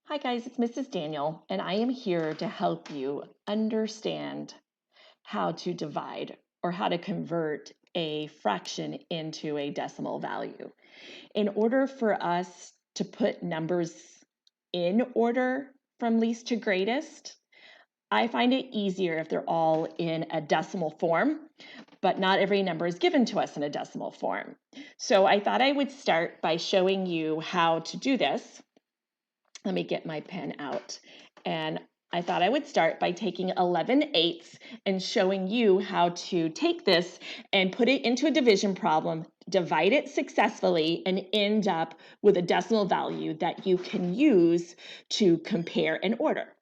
Hi guys, it's Mrs. Daniel, and I am here to help you understand how to divide or how to convert a fraction into a decimal value. In order for us to put numbers in order from least to greatest, I find it easier if they're all in a decimal form, but not every number is given to us in a decimal form. So I thought I would start by showing you how to do this. Let me get my pen out. And I thought I would start by taking 11/8 and showing you how to take this and put it into a division problem, divide it successfully, and end up with a decimal value that you can use to compare and order.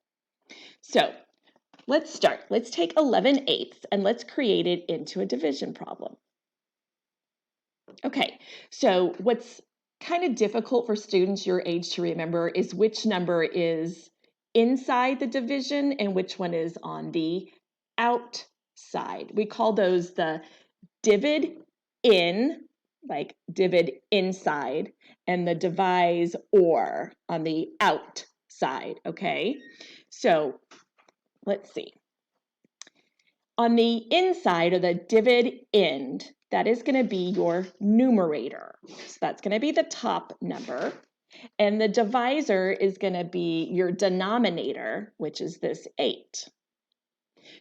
So let's start. Let's take 11/8 and let's create it into a division problem. Okay, so what's kind of difficult for students your age to remember is which number is inside the division and which one is on the outside. We call those the divide in, like divide inside, and the divise or on the outside, okay? So let's see. On the inside or the divide end, that is going to be your numerator. So that's going to be the top number. And the divisor is going to be your denominator, which is this 8.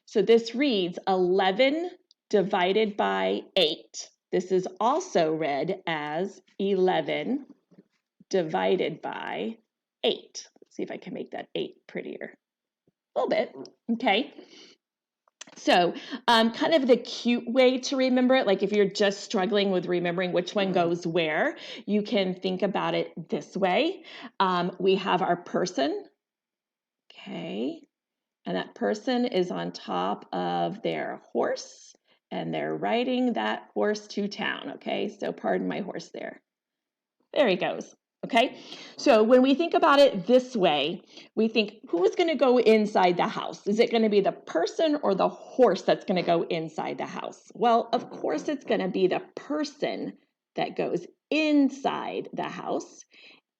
So this reads 11 divided by 8. This is also read as 11 divided by 8. Let's see if I can make that 8 prettier. A little bit, okay? So kind of the cute way to remember it, like if you're just struggling with remembering which one goes where, you can think about it this way. We have our person, okay, and that person is on top of their horse, and they're riding that horse to town, okay? So pardon my horse there. There he goes. Okay, so when we think about it this way, we think, who is going to go inside the house? Is it going to be the person or the horse that's going to go inside the house? Well, of course, it's going to be the person that goes inside the house.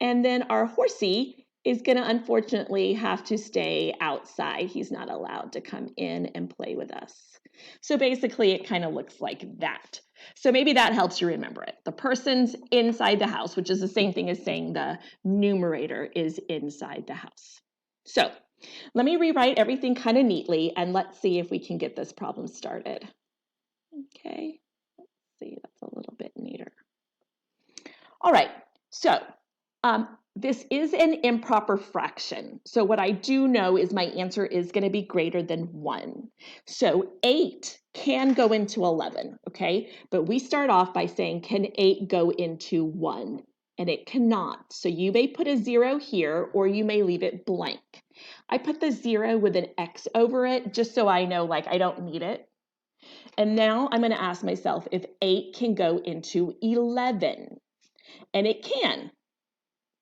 And then our horsey is going to unfortunately have to stay outside. He's not allowed to come in and play with us. So basically, it kind of looks like that. So maybe that helps you remember it. The person's inside the house, which is the same thing as saying the numerator is inside the house. So let me rewrite everything kind of neatly, and let's see if we can get this problem started. Okay, let's see, that's a little bit neater. All right, so this is an improper fraction. So what I do know is my answer is going to be greater than 1. So 8 can go into 11, okay? But we start off by saying, can 8 go into 1? And it cannot. So you may put a 0 here, or you may leave it blank. I put the 0 with an X over it, just so I know, like, I don't need it. And now I'm going to ask myself if 8 can go into 11. And it can.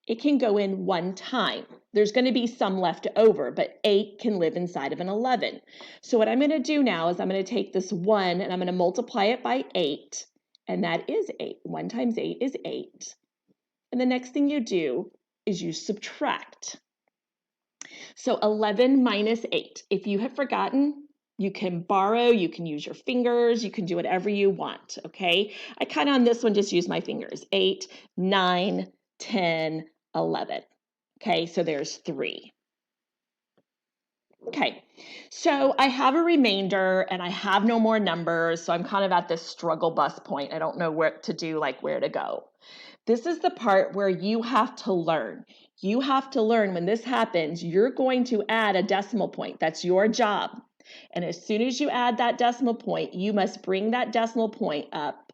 It can go in one time. There's going to be some left over, but 8 can live inside of an 11. So what I'm going to do now is I'm going to take this 1 and I'm going to multiply it by 8, and that is 8. 1 times 8 is 8. And the next thing you do is you subtract. So 11 minus 8. If you have forgotten, you can borrow, you can use your fingers, you can do whatever you want, okay? I kind of on this one just use my fingers. 8, 9, 10, 11. Okay, so there's 3. Okay, so I have a remainder and I have no more numbers, so I'm kind of at this struggle bus point. I don't know what to do, like where to go. This is the part where you have to learn. You have to learn when this happens, you're going to add a decimal point. That's your job. And as soon as you add that decimal point, you must bring that decimal point up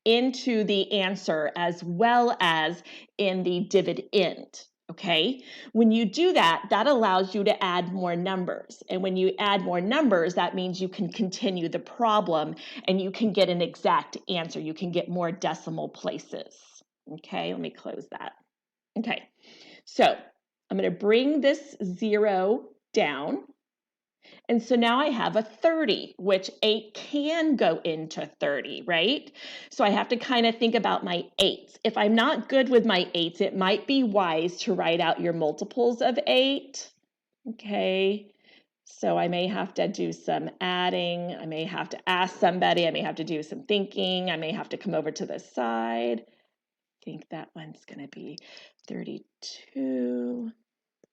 into the answer as well as in the dividend end. Okay, when you do that, that allows you to add more numbers. And when you add more numbers, that means you can continue the problem and you can get an exact answer. You can get more decimal places. Okay, let me close that. Okay, so I'm going to bring this 0 down. And so now I have a 30, which 8 can go into 30, right? So I have to kind of think about my 8s. If I'm not good with my 8s, it might be wise to write out your multiples of 8. Okay, so I may have to do some adding. I may have to ask somebody. I may have to do some thinking. I may have to come over to the side. I think that one's going to be 32.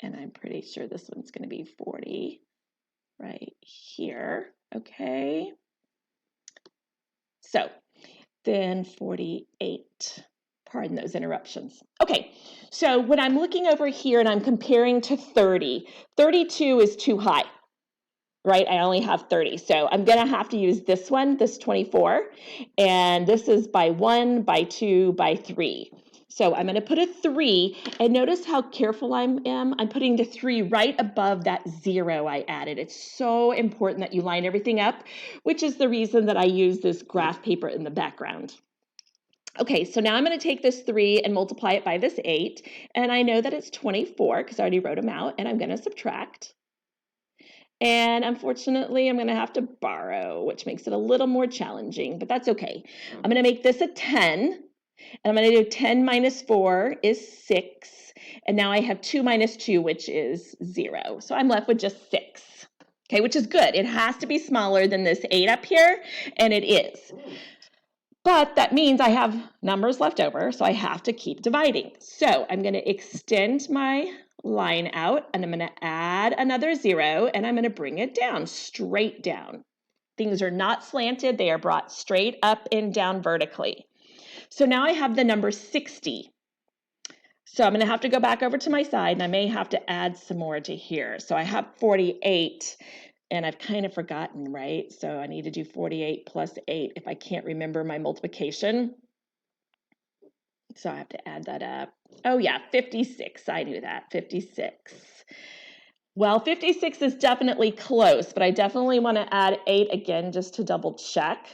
And I'm pretty sure this one's going to be 40 right here. Okay. So then 48. Pardon those interruptions. Okay, so when I'm looking over here and I'm comparing to 30, 32 is too high, right? I only have 30. So I'm going to have to use this one, this 24. And this is by 1, by 2, by 3. So I'm going to put a 3. And notice how careful I am. I'm putting the 3 right above that 0 I added. It's so important that you line everything up, which is the reason that I use this graph paper in the background. Okay, so now I'm going to take this 3 and multiply it by this 8. And I know that it's 24 because I already wrote them out. And I'm going to subtract. And unfortunately, I'm going to have to borrow, which makes it a little more challenging, but that's okay. I'm going to make this a 10, and I'm going to do 10 minus 4 is 6, and now I have 2 minus 2, which is 0. So I'm left with just 6, okay, which is good. It has to be smaller than this 8 up here, and it is. But that means I have numbers left over, so I have to keep dividing. So I'm going to extend my line out, and I'm going to add another 0, and I'm going to bring it down, straight down. Things are not slanted. They are brought straight up and down vertically. So now I have the number 60. So I'm going to have to go back over to my side, and I may have to add some more to here. So I have 48. And I've kind of forgotten, right? So I need to do 48 plus 8 if I can't remember my multiplication. So I have to add that up. Oh yeah, 56. I knew that, 56. Well, 56 is definitely close, but I definitely want to add 8 again just to double check.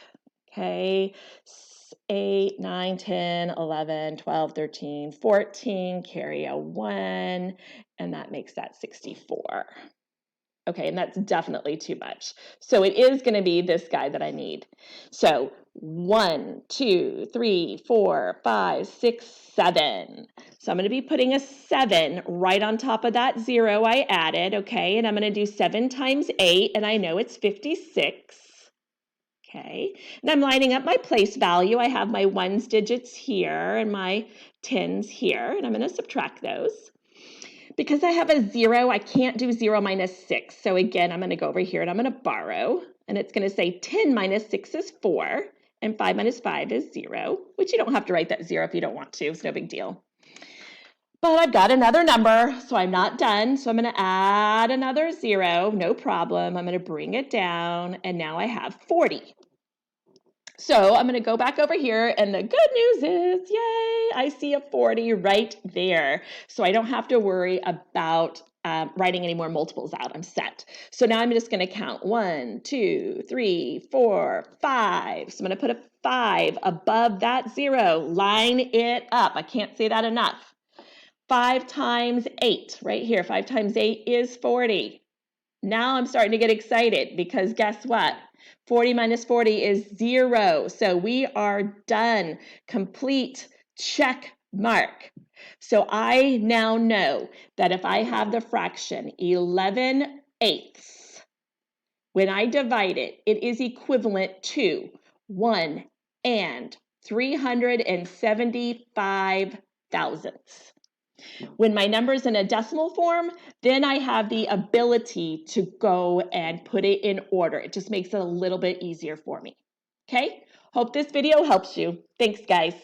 Okay, 8, 9, 10, 11, 12, 13, 14, carry a 1, and that makes that 64. Okay, and that's definitely too much. So it is going to be this guy that I need. So 1, 2, 3, 4, 5, 6, 7. So I'm going to be putting a 7 right on top of that 0 I added, okay? And I'm going to do 7 times 8, and I know it's 56. Okay, and I'm lining up my place value. I have my 1s digits here and my 10s here, and I'm going to subtract those. Because I have a 0, I can't do 0 minus 6. So again, I'm going to go over here and I'm going to borrow. And it's going to say 10 minus 6 is 4. And 5 minus 5 is 0. Which you don't have to write that 0 if you don't want to. It's no big deal. But I've got another number, so I'm not done. So I'm going to add another 0. No problem. I'm going to bring it down. And now I have 40. So I'm going to go back over here, and the good news is, yay, I see a 40 right there. So I don't have to worry about writing any more multiples out. I'm set. So now I'm just going to count 1, 2, 3, 4, 5. So I'm going to put a 5 above that 0. Line it up. I can't say that enough. 5 times 8 right here. 5 times 8 is 40. Now I'm starting to get excited because guess what? 40 minus 40 is 0. So we are done. Complete. Check mark. So I now know that if I have the fraction 11/8, when I divide it, it is equivalent to 1 and 375 thousandths. When my number's in a decimal form, then I have the ability to go and put it in order. It just makes it a little bit easier for me. Okay? Hope this video helps you. Thanks, guys.